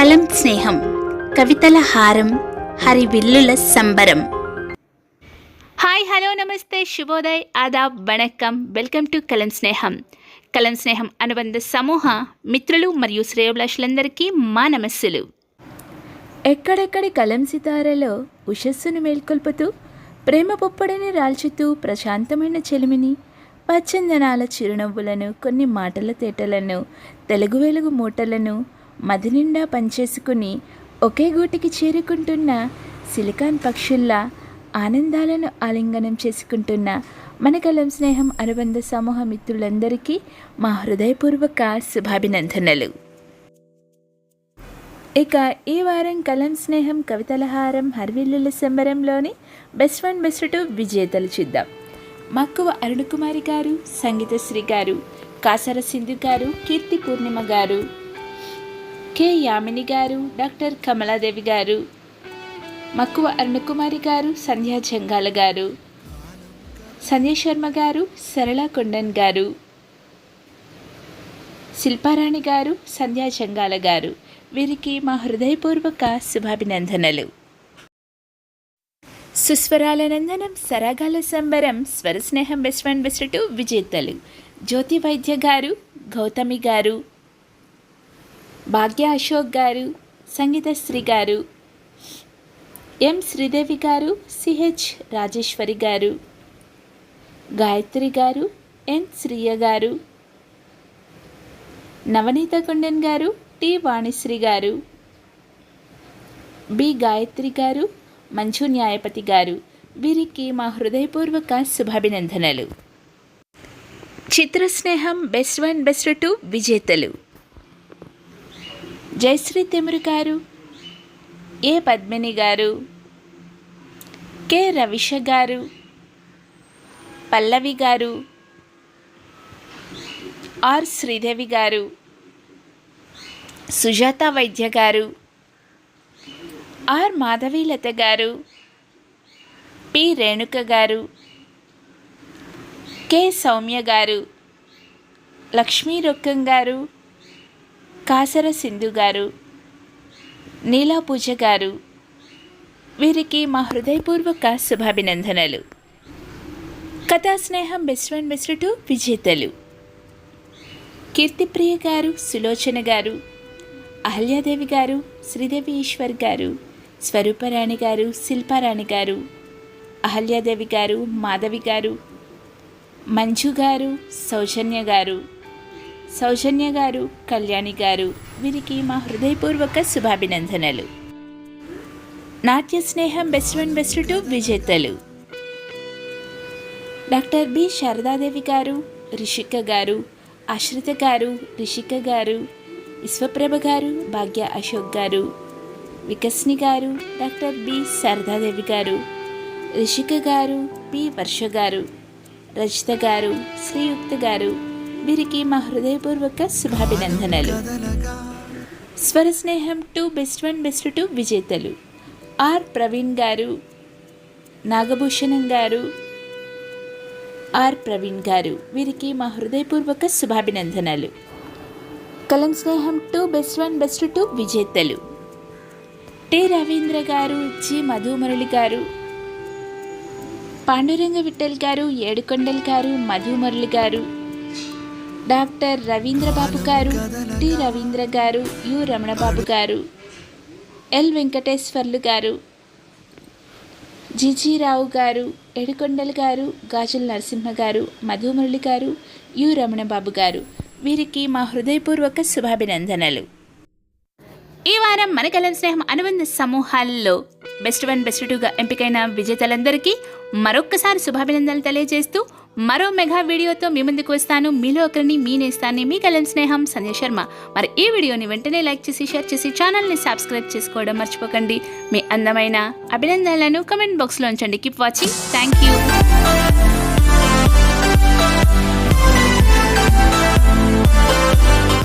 కలం స్నేహం కవితల హారం హరివిల్లుల సంబరం. హాయ్ హలో నమస్తే శుభోదయ్ ఆదాబ్ వణక్కం. వెల్కమ్ టు కలం స్నేహం. కలం స్నేహం అనుబంధ సమూహ మిత్రులు మరియు శ్రేయోభిలాషులందరికీ మా నమస్సులు. ఎక్కడెక్కడి కలం సితారలో ఉషస్సును మేల్కొల్పుతూ ప్రేమ పొప్పడిని రాల్చుతూ ప్రశాంతమైన చెలిమిని పచ్చందనాల చిరునవ్వులను కొన్ని మాటల తేటలను తెలుగు వెలుగు మూటలను మది నిండా పనిచేసుకుని ఒకే గూటికి చేరుకుంటున్న సిలికాన్ పక్షుల్లా ఆనందాలను ఆలింగనం చేసుకుంటున్న మన కలం స్నేహం అనుబంధ సమూహ మిత్రులందరికీ మా హృదయపూర్వక శుభాభినందనలు. ఇక ఈ వారం కలం స్నేహం కవితలహారం హరివిల్లుల సంబరంలోని బెస్ట్ వన్ బెస్ట్ టూ విజేతలు చూద్దాం. మక్కువ అరుణకుమారి గారు, సంగీతశ్రీ గారు, కాసర సింధు గారు, కీర్తి పూర్ణిమ గారు, కె యామిని గారు, డాక్టర్ కమలాదేవి గారు, మక్కువ అరుణకుమారి గారు, సంధ్యా జంగాల గారు, సంధ్య శర్మ గారు, సరళ కొండన్ గారు, శిల్పారాణి గారు, సంధ్యా జంగాల గారు, వీరికి మా హృదయపూర్వక శుభాభినందనలు. సుస్వరాల నందనం సరాగాల సంబరం స్వర స్నేహం బెస్ట్ వన్ బెస్ట్ టూ విజేతలు జ్యోతి వైద్య గారు, గౌతమి గారు, భాగ్య అశోక్ గారు, సంగీతశ్రీ గారు, ఎం శ్రీదేవి గారు, సిహెచ్ రాజేశ్వరి గారు, గాయత్రి గారు, ఎన్ శ్రీయ గారు, నవనీత కొండన్ గారు, టి వాణిశ్రీ గారు, బి గాయత్రి గారు, మంచు న్యాయపతి గారు, వీరికి మా హృదయపూర్వక శుభాభినందనలు. చిత్రస్నేహం బెస్ట్ వన్ బెస్ట్ టూ విజేతలు జయశ్రీ తెమురు గారు, ఏ పద్మిని గారు, కె రవిష గారు, పల్లవి గారు, ఆర్ శ్రీదేవి గారు, సుజాత వైద్య గారు, ఆర్ మాధవీలత గారు, పి రేణుక గారు, కె సౌమ్య గారు, లక్ష్మీ రొక్కం గారు, కాసర సింధు గారు, నీలా పూజ గారు, వీరికి మా హృదయపూర్వక శుభాభినందనలు. కథాస్నేహం బెస్ట్ వన్ బెస్ట్ టూ విజేతలు కీర్తిప్రియ గారు, సులోచన గారు, అహల్యాదేవి గారు, శ్రీదేవి ఈశ్వర్ గారు, స్వరూపరాణి గారు, శిల్పారాణి గారు, అహల్యాదేవి గారు, మాధవి గారు, మంజు గారు, సౌజన్య గారు, కళ్యాణి గారు, వీరికి మా హృదయపూర్వక శుభాభినందనలు. నాట్య స్నేహం బెస్ట్ వన్ బెస్ట్ టూ విజేతలు డాక్టర్ బి శారదాదేవి గారు, రిషిక గారు, ఆశ్రిత గారు, రిషిక గారు, విశ్వప్రభ గారు, భాగ్య అశోక్ గారు, వికస్ని గారు, డాక్టర్ బి శారదాదేవి గారు, రిషిక గారు, పి వర్ష గారు, రజిత గారు, శ్రీయుక్త గారు, వీరికి మా హృదయపూర్వక శుభాభినందనలు. స్వర స్నేహం two best one best two విజేతలు ఆర్ ప్రవీణ్ గారు, నాగభూషణం గారు, ఆర్ ప్రవీణ్ గారు, వీరికి మా హృదయపూర్వక శుభాభినందనలు. కలం స్నేహం two best one best two విజేతలు టి రవీంద్ర గారు, జి మధుమురళి గారు, పాండురంగ విఠల్ గారు, ఏడుకొండల్ గారు, మధుమురళి గారు, డాక్టర్ రవీంద్రబాబు గారు, టి రవీంద్ర గారు, యు రమణబాబు గారు, ఎల్ వెంకటేశ్వర్లు గారు, జిజీరావు గారు, ఏడుకొండల్ గారు, గాజుల నరసింహ గారు, మధుమురళి గారు, యు రమణబాబు గారు, వీరికి మా హృదయపూర్వక శుభాభినందనలు. ఈ వారం మన కలం స్నేహం అనుబంధ సమూహాల్లో బెస్ట్ వన్ బెస్ట్ టూగా ఎంపికైన విజేతలందరికీ మరొక్కసారి శుభాభినందనలు తెలియజేస్తూ మరో మెగా వీడియోతో మీ ముందుకు వస్తాను. మీలో ఒకరిని మీ నేస్తాన్ని మీ కలం స్నేహం సంధ్య శర్మ. మరి ఈ వీడియోని వెంటనే లైక్ చేసి షేర్ చేసి ఛానల్ని సబ్స్క్రైబ్ చేసుకోవడం మర్చిపోకండి. మీ అందమైన అభినందనలను కమెంట్ బాక్స్లో ఉంచండి. Keep watching. Thank you.